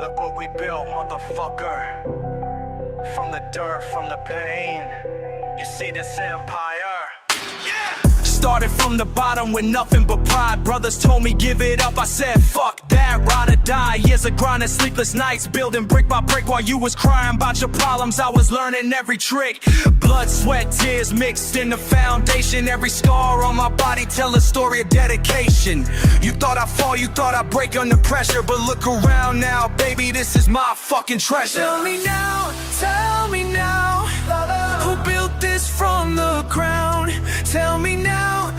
Look what we built, motherfucker. From the dirt, from the pain. You see this empire? Yeah! Started from the bottom with nothing but pride. Brothers told me give it up, I said fuck that, ride or die. Years of grinding, sleepless nights, building brick by brick. While you was crying about your problems, I was learning every trick. Blood, sweat, tears mixed in the foundation. Every scar on my body tell a story of dedication. You thought I'd fall, you thought I'd break under pressure, but look around now, baby, this is my fucking treasure. Tell me now, who built this from the ground? Tell me now,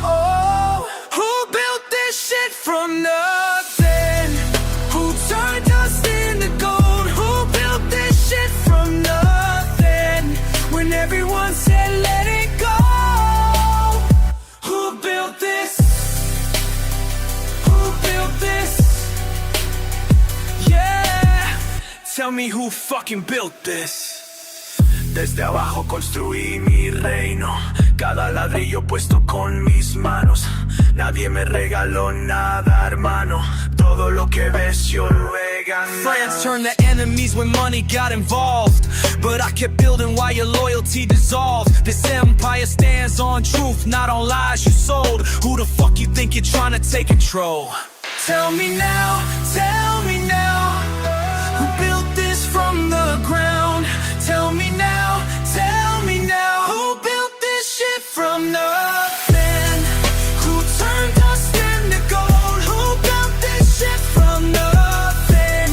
oh, who built this shit from nothing? Who turned dust into gold? Who built this shit from nothing? When everyone said let it go. Who built this? Who built this? Yeah, tell me who fucking built this. Desde abajo construí mi reino, cada ladrillo puesto con mis manos. Nadie me regaló nada, hermano. Todo lo que ves yo lo he ganado. Friends turned to enemies when money got involved, but I kept building while your loyalty dissolved. This empire stands on truth, not on lies you sold. Who the fuck you think you're trying to take control? Tell me now, who built this from the ground? Tell me now, who built this shit from nothing? Who turned dust into gold? Who built this shit from nothing?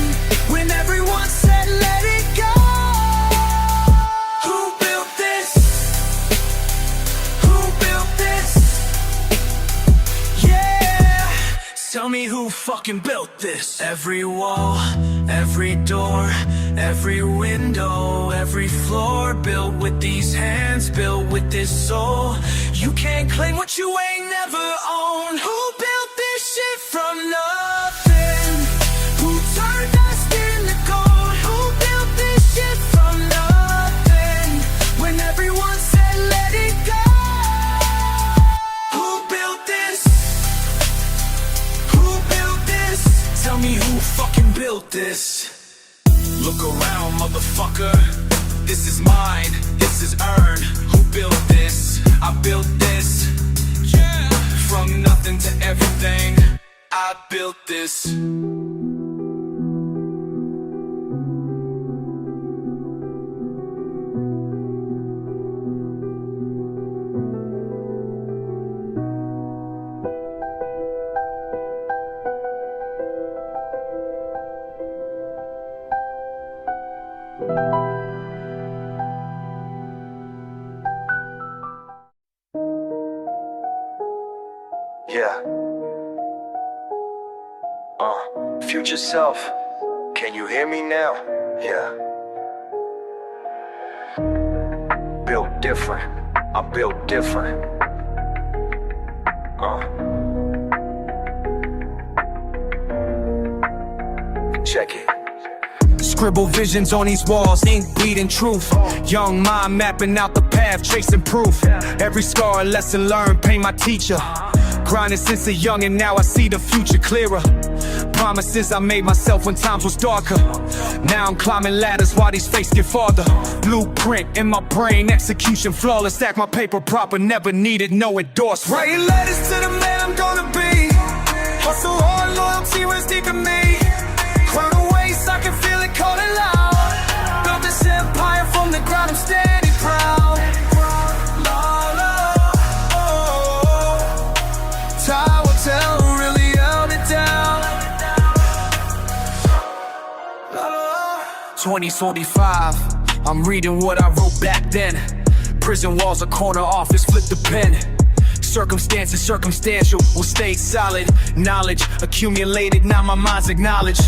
When everyone said let it go. Who built this? Who built this? Yeah, tell me who fucking built this. Every wall, every door, every window, every floor, built with these hands, built with this soul. You can't claim what you ain't never owned. Who built this shit from nothing? Who turned dust into gold? Who built this shit from nothing? When everyone said let it go. Who built this? Who built this? Tell me who fucking built this. Look around, motherfucker. This is mine, this is earned. Who built this? I built this. Yeah. From nothing to everything, I built this. Yeah. Future self, can you hear me now? Yeah. Built different, I'm built different. Check it. Scribble visions on these walls, ink bleeding truth. Young mind mapping out the path, chasing proof. Every scar a lesson learned, pain my teacher. Grinding since a young and now I see the future clearer. Promises I made myself when times was darker. Now I'm climbing ladders while these fakes get farther. Blueprint in my brain, execution flawless. Stack my paper proper, never needed no endorsement. Writing letters to the man I'm gonna be. Hustle hard, loyalty runs deep in me. Crown a waist, I can feel it calling loud. Built this empire from the ground, I'm standing proud. Time will tell who really held it down. 2045, I'm reading what I wrote back then. Prison walls, a corner office, flip the pen. Circumstances, circumstantial, will stay solid. Knowledge accumulated, now my mind's acknowledged.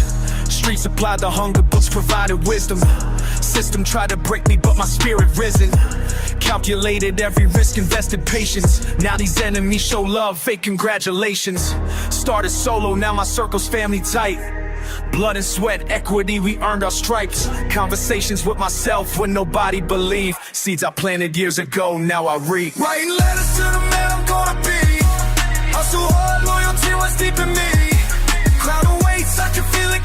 Streets supplied the hunger, books provided wisdom. System tried to break me, but my spirit risen. Calculated every risk, invested patience. Now these enemies show love, fake congratulations. Started solo, now my circle's family tight. Blood and sweat, equity, we earned our stripes. Conversations with myself when nobody believed. Seeds I planted years ago, now I reap. Writing letters to the man I'm gonna be. Hustle hard, loyalty runs deep in me. Cloud awaits, I can feel it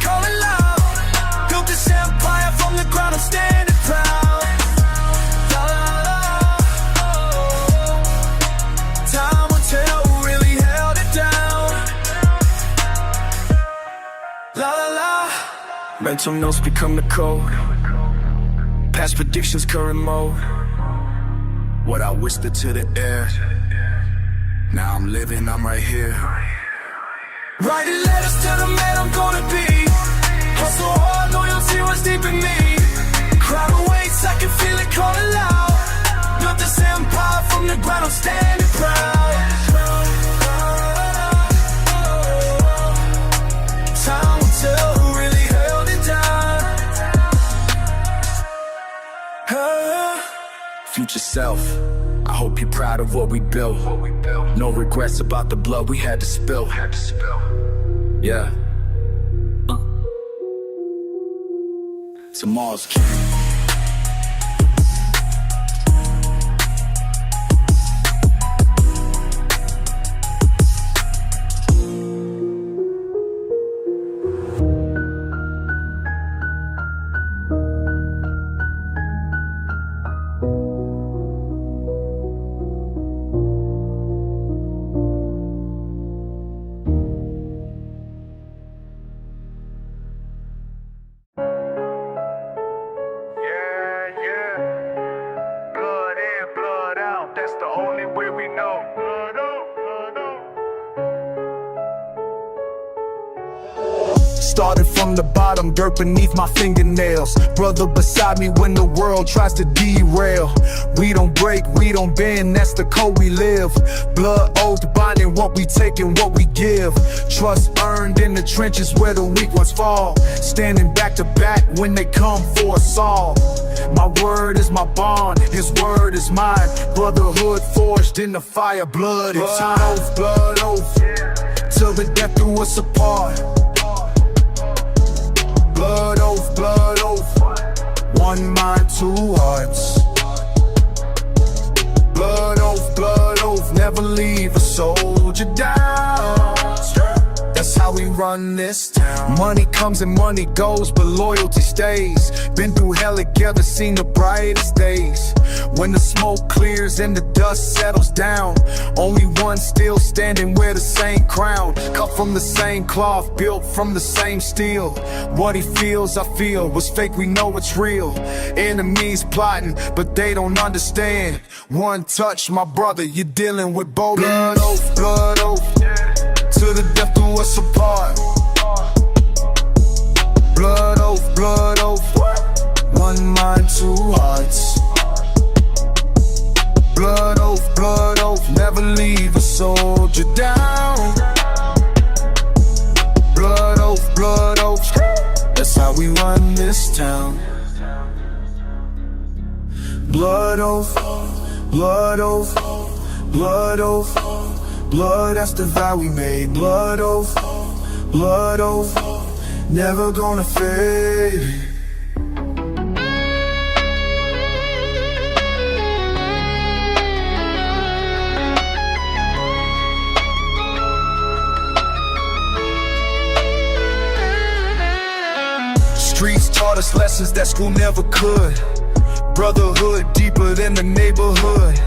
Mental notes become the code. Past predictions, current mode. What I whispered to the air. Now I'm living, I'm right here. Writing letters to the man I'm gonna be. Hustle hard, loyalty runs deep in me. Crowd awaits, I can feel it calling loud. Built this empire from the ground, I'm standing proud. Time will tell who really held it down. Future self, I hope you're proud of what we built. No regrets about the blood we had to spill. Yeah. Tomorrow's king. That's the only way we know. Started from the bottom, dirt beneath my fingernails. Brother beside me when the world tries to derail. We don't break, we don't bend, that's the code we live. Blood oath binding what we take and what we give. Trust earned in the trenches where the weak ones fall. Standing back to back when they come for us all. My word is my bond, his word is mine. Brotherhood forged in the fire, blood is oath, blood oath. Till the death do us apart. Blood oath, one mind, two hearts. Blood oath, never leave a soldier down. That's how we run this town. Money comes and money goes, but loyalty stays. Been through hell together, seen the brightest days. When the smoke clears and the dust settles down, only one still standing, wear the same crown. Cut from the same cloth, built from the same steel. What he feels, I feel, was fake, we know it's real. Enemies plotting, but they don't understand. One touch, my brother, you're dealing with both. Blood oath, till the death do us apart. Blood oath, one mind, two hearts. Blood oath, never leave a soldier down. Blood oath, that's how we run this town. Blood oath, blood oath, blood oath. Blood, that's the vow we made. Blood oath, never gonna fade. Streets taught us lessons that school never could. Brotherhood deeper than the neighborhood.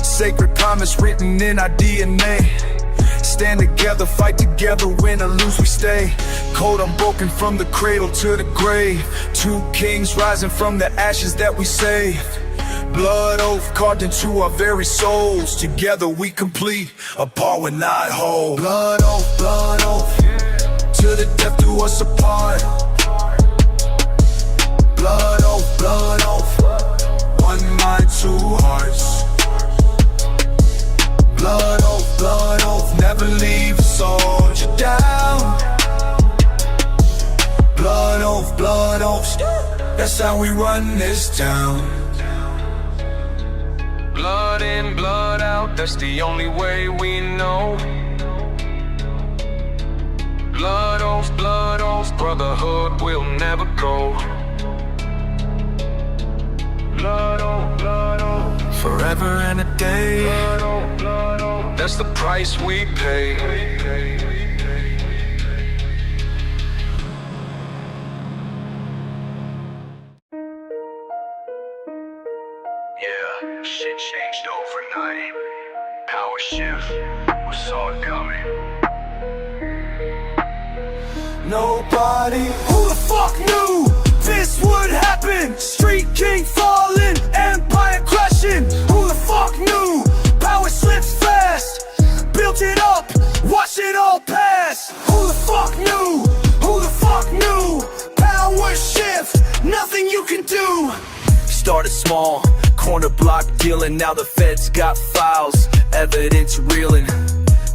Sacred promise written in our DNA. Stand together, fight together, win or lose we stay. Code unbroken from the cradle to the grave. Two kings rising from the ashes that we saved. Blood oath carved into our very souls. Together we complete, apart we're not whole. Blood oath, till the death do us apart. Blood oath, one mind, two hearts. Blood oath, never leave a soldier down. Blood oath, that's how we run this town. Blood in, blood out, that's the only way we know. Blood oath, brotherhood will never go. Blood oath, Forever and a day. blood oath, that's the price we pay. Yeah, shit changed overnight. Power shift, we saw it coming. Nobody, who the fuck fuck knew this would happen? Street king falling, empire crashing. Who the fuck knew? Power slips fast. Built it up, watch it all pass. Who the fuck knew? Who the fuck knew? Power shift, nothing you can do. Started small, corner block dealing. Now the feds got files, evidence reeling.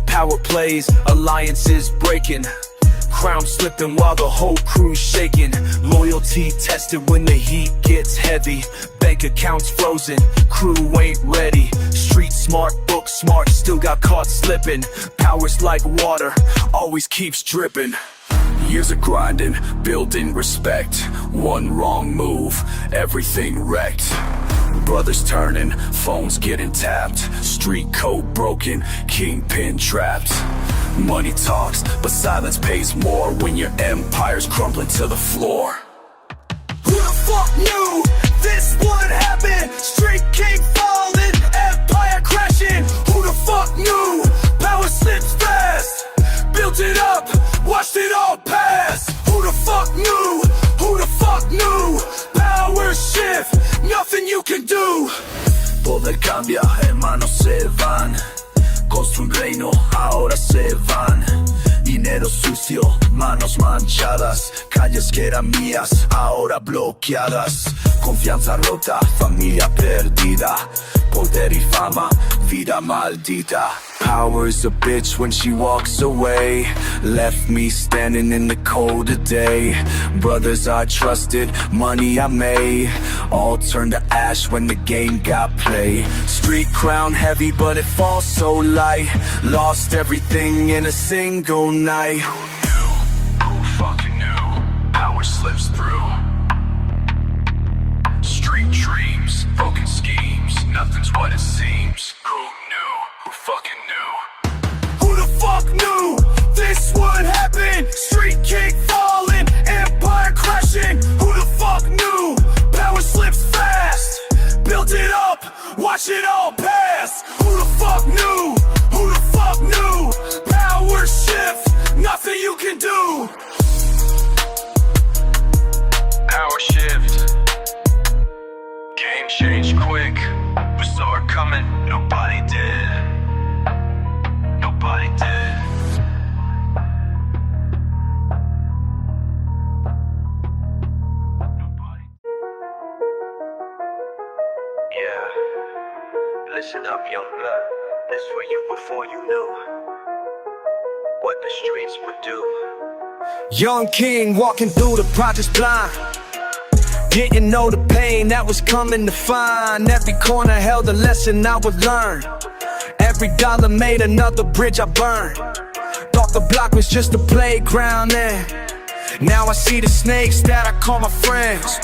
Power plays, alliances breaking. Crown slipping while the whole crew's shaking. Loyalty tested when the heat gets heavy. Bank accounts frozen, crew ain't ready. Street smart, book smart, still got caught slipping. Power's like water, always keeps dripping. Years of grinding, building respect. One wrong move, everything wrecked. Brothers turning, phones getting tapped. Street code broken, kingpin trapped. Money talks, but silence pays more when your empire's crumbling to the floor. Who the fuck knew this would happen? Street king falling, empire crashing. Who the fuck knew? Power slips fast. Built it up, watched it all pass. Who the fuck knew? Who the fuck knew? Power shift, nothing you can do. Poder cambia, hermanos se van. Construye un reino, ahora se van. Dinero sucio, manos manchadas. Calles que eran mías, ahora bloqueadas. Confianza rota, familia perdida. Poder y fama, vida maldita. Power's a bitch when she walks away. Left me standing in the cold of day. Brothers I trusted, money I made, all turned to ash when the game got played. Street crown heavy but it falls so light. Lost everything in a single night. Who knew? Who fucking knew? Power slips through. Street dreams, broken schemes, nothing's what it seems. Who knew? Who fucking knew? Who the fuck knew this would happen? Street king falling, empire crashing. Who the fuck knew? Power slips fast. Built it up, watch it all pass. Who the fuck knew? Who the fuck knew? Power shift, nothing you can do. Power shift. Game changed quick. We saw it coming, nobody did. Nobody did. Nobody. Yeah. Listen up, young blood. This for you before you knew what the streets would do. Young king walking through the projects blind. Didn't know the pain that was coming to find. Every corner held a lesson I would learn. Every dollar made another bridge I burned. Thought the block was just a playground then. Now I see the snakes that I call my friends.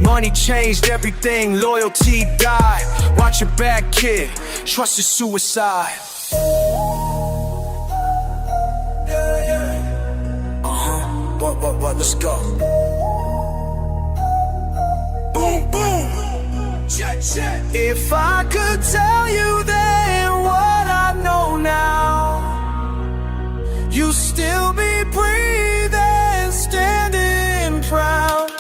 Money changed everything, loyalty died. Watch your back, kid, trust is suicide. What, let's go. Boom, boom. Check, check. If I could tell you then what I know now, you still be breathing, standing proud.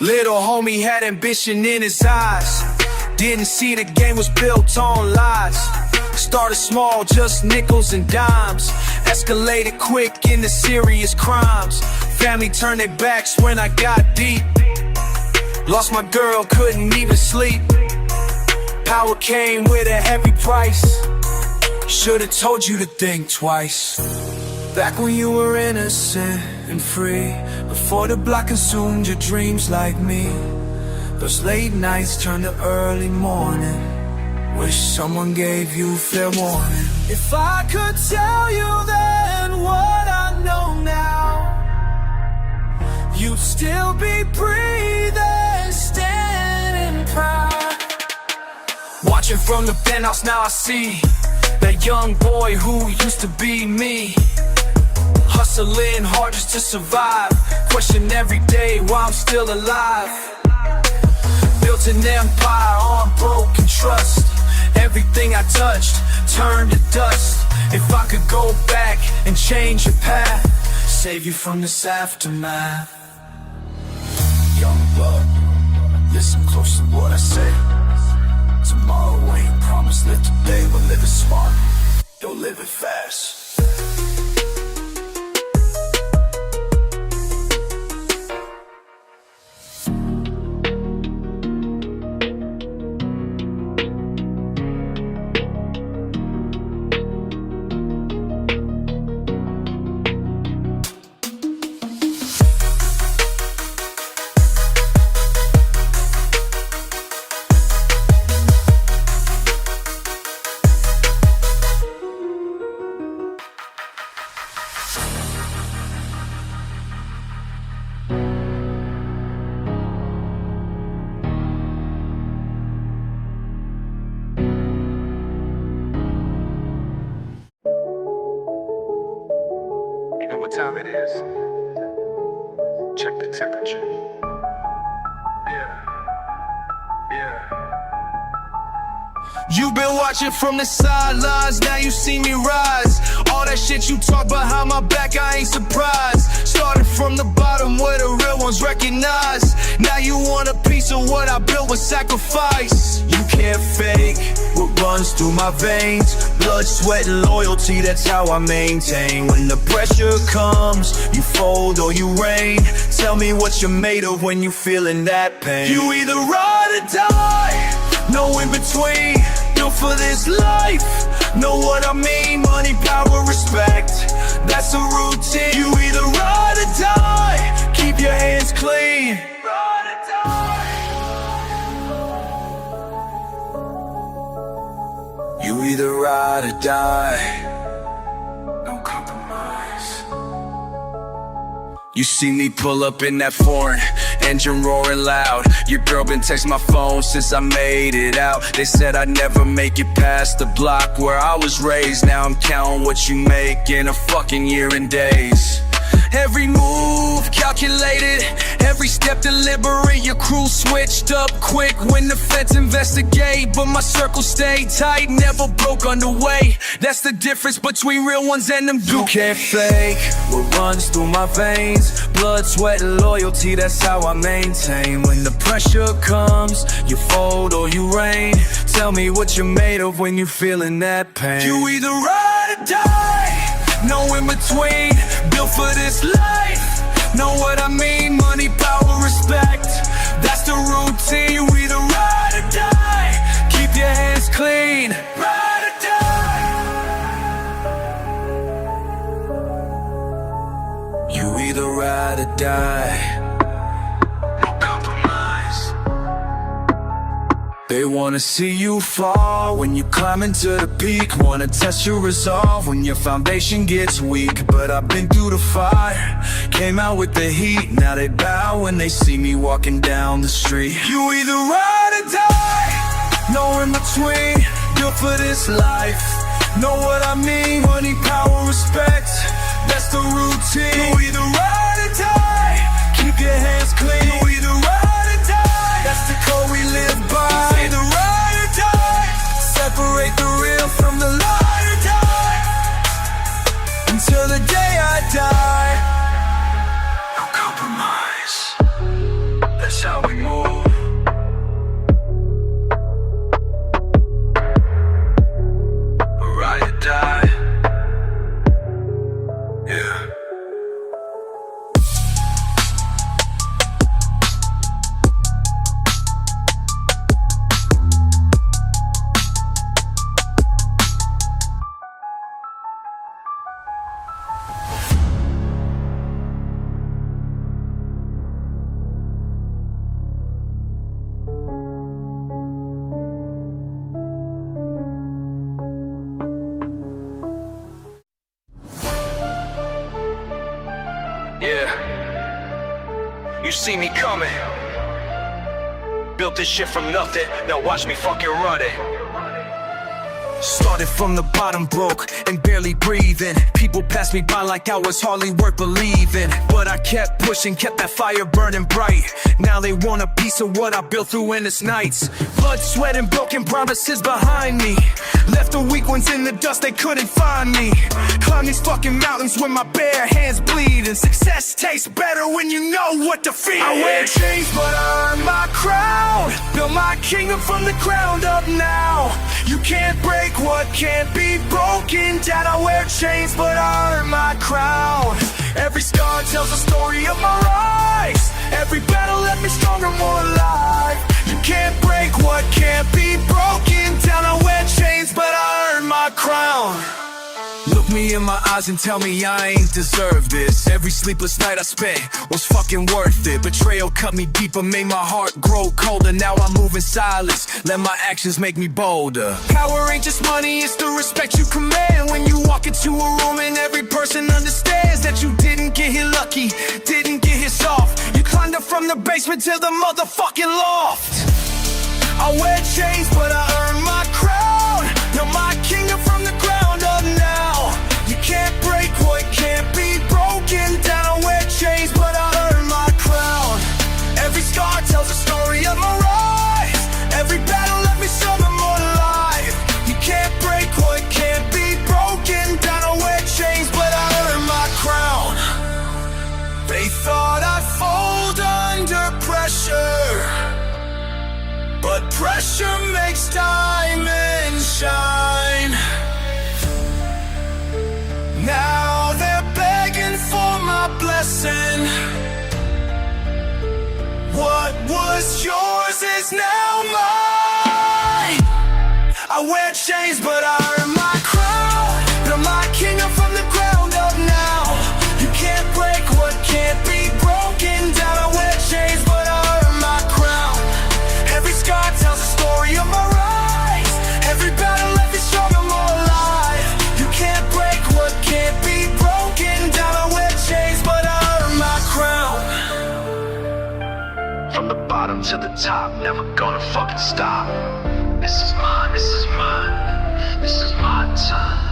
Little homie had ambition in his eyes. Didn't see the game was built on lies. Started small, just nickels and dimes. Escalated quick into serious crimes. Family turned their backs when I got deep. Lost my girl, couldn't even sleep. Power came with a heavy price. Should've told you to think twice. Back when you were innocent and free, before the block consumed your dreams like me. Those late nights turned to early morning. Wish someone gave you fair warning. If I could tell you then what I know now, you'd still be breathing, standing proud. Watching from the penthouse, now I see that young boy who used to be me. Hustling hard just to survive. Question every day why I'm still alive. Built an empire on broken trust. Everything I touched turned to dust. If I could go back and change your path, save you from this aftermath. Young blood, listen close to what I say. Tomorrow ain't promised, live today, but live it smart. Don't live it fast. What time it is? Check the temperature. You've been watching from the sidelines, now you see me rise. All that shit you talk behind my back, I ain't surprised. Started from the bottom where the real ones recognize. Now you want a piece of what I built with sacrifice. You can't fake what runs through my veins. Blood, sweat, and loyalty, that's how I maintain. When the pressure comes, you fold or you reign. Tell me what you're made of when you feeling that pain. You either ride or die, no in between. Built for this life, know what I mean. Money, power, respect, that's a routine. You either ride or die, keep your hands clean. Ride or die. You either ride or die. No compromise. You see me pull up in that foreign, engine roaring loud. Your girl been texting my phone since I made it out. They said I'd never make it past the block where I was raised. Now I'm counting what you make in a fucking year and days. Every move calculated, every step deliberate. Your crew switched up quick when the feds investigate, but my circle stayed tight, never broke underway. That's the difference between real ones and them. You can't fake what runs through my veins. Blood, sweat, and loyalty, that's how I maintain. When the pressure comes, you fold or you reign. Tell me what you're made of when you're feeling that pain. You either ride or die, no in between. Built for this life, know what I mean. Money, power, respect, that's the routine. You either ride or die, keep your hands clean. Ride or die. You either ride or die. No compromise. They wanna see you fall when you climb into the peak. Wanna test your resolve when your foundation gets weak. But I've been through the fire, came out with the heat. Now they bow when they see me walking down the street. You either ride or die, no in between. Built for this life, know what I mean. Money, power, respect, that's the routine. You either ride or die, keep your hands clean. You either ride or die, that's the code we live by. Either ride or die, separate the real from the lie or die, until the day I die. No compromise, that's how we move. Ride or die. Yeah. Yeah, you see me coming. Built this shit from nothing, now watch me fucking run it. Started from the bottom, broke and barely breathing. People passed me by like I was hardly worth believing. But I kept pushing, kept that fire burning bright. Now they want a piece of what I built through endless nights. Blood, sweat, and broken promises behind me. Left the weak ones in the dust, they couldn't find me. Climb these fucking mountains with my bare hands bleeding. Success tastes better when you know what defeat is. I wear chains, but I earn my crown. Build my kingdom from the ground up now. You can't break what can't be broken down. I wear chains, but I earn my crown. Every scar tells a story of my rise. Every battle left me stronger, more alive. You can't break what can't be broken down. I wear chains, but I earn my crown. Look me in my eyes and tell me I ain't deserve this. Every sleepless night I spent was fucking worth it. Betrayal cut me deeper, made my heart grow colder. Now I move in silence, let my actions make me bolder. Power ain't just money, it's the respect you command. When you walk into a room and every person understands that you didn't get here lucky, didn't get here soft. You climbed up from the basement to the motherfucking loft. I wear chains, but I earn my crown. Now my kingdom from the ground up now. You can't break what can't be broken down. I wear chains, but I earn my crown. Every scar tells a story of my rise. Every battle left me stronger, more alive. You can't break what can't be broken down. I wear chains, but I earn my crown. They thought I'd fold under pressure, but pressure makes diamonds shine. Now they're begging for my blessing. What was yours is now mine. I wear chains, but I earn my crown. Build my kingdom from the ground up now. You can't break what can't be broken down. I wear chains, but I earn my crown. Every scar tells a story of my rise. Every battle left me stronger, more alive. You can't break what can't be broken down. I wear chains, but I earn my crown. From the bottom to the top, never gonna fucking stop. This is mine, this is mine, this is my time.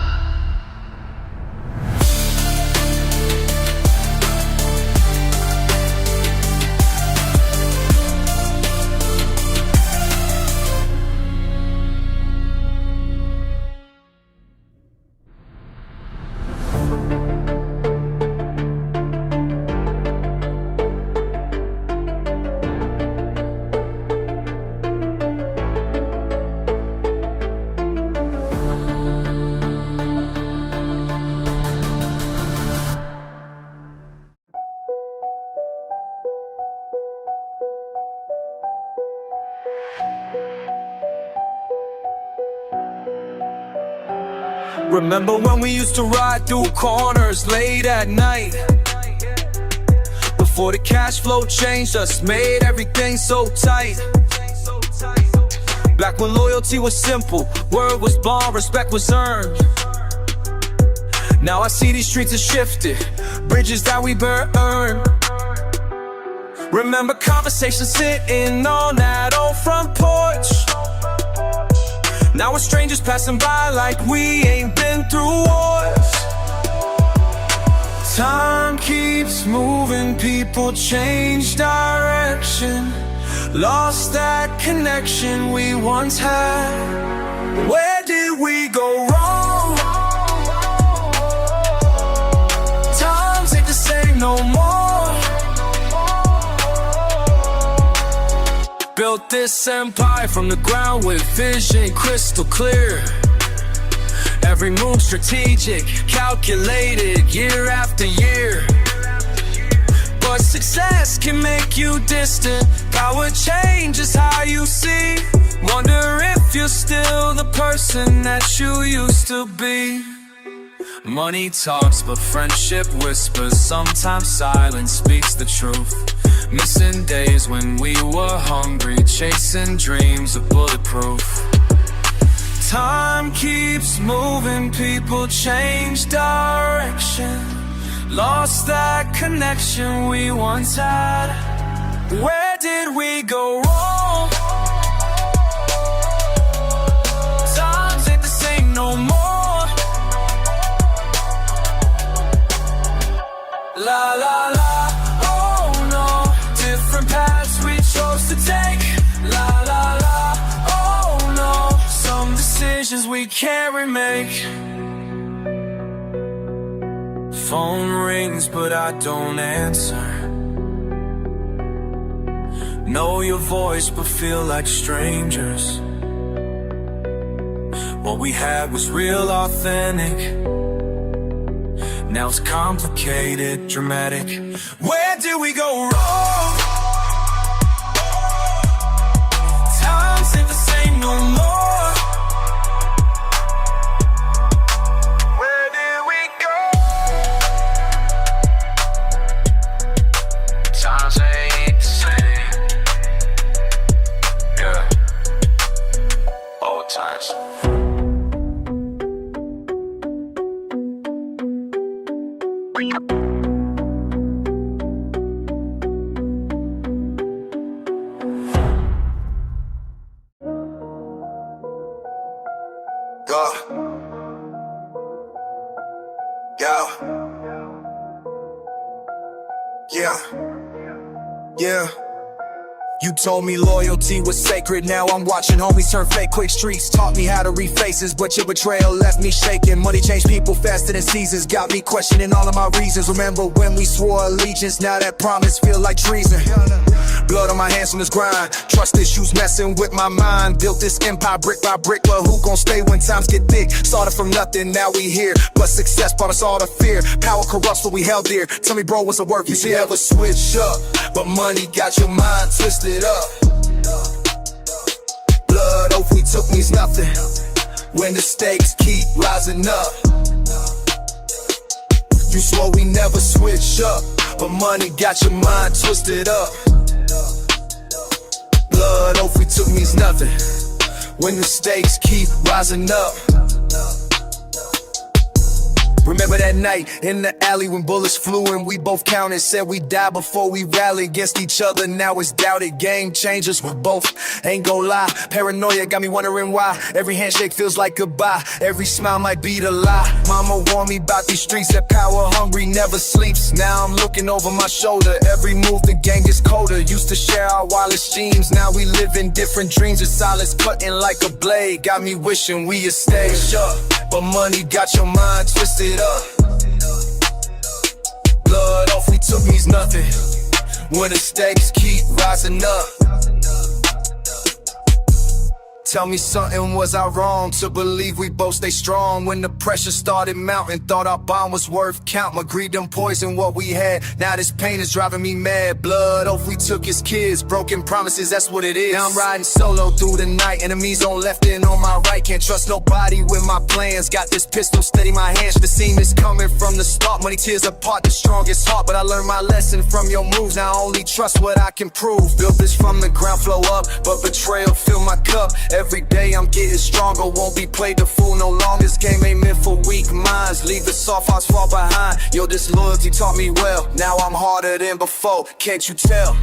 Remember when we used to ride through corners late at night? Before the cash flow changed us, made everything so tight. Back when loyalty was simple, word was bond, respect was earned. Now I see these streets have shifted, bridges that we earned. Remember conversations sitting on that old front porch. Now we're strangers passing by like we ain't been through wars. Time keeps moving, people change direction. Lost that connection we once had. Where did we go wrong? Times ain't the same no more. Built this empire from the ground with vision crystal clear. Every move strategic, calculated year after year. But success can make you distant. Power changes how you see. Wonder if you're still the person that you used to be. Money talks, but friendship whispers. Sometimes silence speaks the truth. Missing days when we were hungry, chasing dreams of bulletproof. Time keeps moving, people change direction. Lost that connection we once had. Where did we go wrong? Times ain't the same la la la, oh no. Different paths we chose to take, la la la, oh no. Some decisions we can't remake. Phone rings but I don't answer. Know your voice but feel like strangers. What we had was real authentic. Now it's complicated, dramatic. Where did we go wrong? Times ain't the same no more. Where did we go? Times ain't the same. Yeah. Old times. Yeah. You told me loyalty was sacred. Now I'm watching homies turn fake quick. Streets taught me how to read faces, but your betrayal left me shaking. Money changed people faster than seasons, got me questioning all of my reasons. Remember when we swore allegiance? Now that promise feel like treason. Blood on my hands from this grind. Trust issues messing with my mind. Built this empire brick by brick, but who gon' stay when times get thick? Started from nothing, now we here. But success brought us all to fear. Power corrupts what we held dear. Tell me bro, what's the work? You see ever switch up, but money got your mind twisted up. Blood oath we took means nothing when the stakes keep rising up. You swore we never switch up, but money got your mind twisted up. Blood oath we took means nothing when the stakes keep rising up. Remember that night in the alley when bullets flew and we both counted, said we die before we rally against each other. Now it's doubted, game changers, we both ain't gon' lie. Paranoia got me wondering why every handshake feels like goodbye, every smile might be the lie. Mama warned me about these streets, that power hungry never sleeps. Now I'm looking over my shoulder, every move the gang gets colder. Used to share our wildest dreams, now we live in different dreams. The silence cutting like a blade, got me wishing we had stayed up, but money got your mind twisted up. Blood off we took means nothing when the stakes keep rising up. Tell me something, was I wrong to believe we both stay strong? When the pressure started mounting, thought our bond was worth count. My greed done poisoned what we had, now this pain is driving me mad. Blood oath we took as kids, broken promises, that's what it is. Now I'm riding solo through the night, enemies on left and on my right. Can't trust nobody with my plans, got this pistol steady my hand. Should've seen this coming from the start, money tears apart the strongest heart. But I learned my lesson from your moves, now I only trust what I can prove. Built this from the ground floor up, but betrayal fill my cup. Every day I'm getting stronger, won't be played the fool no longer. This game ain't meant for weak minds, leave the soft hearts fall behind. Your disloyalty taught me well, now I'm harder than before, can't you tell?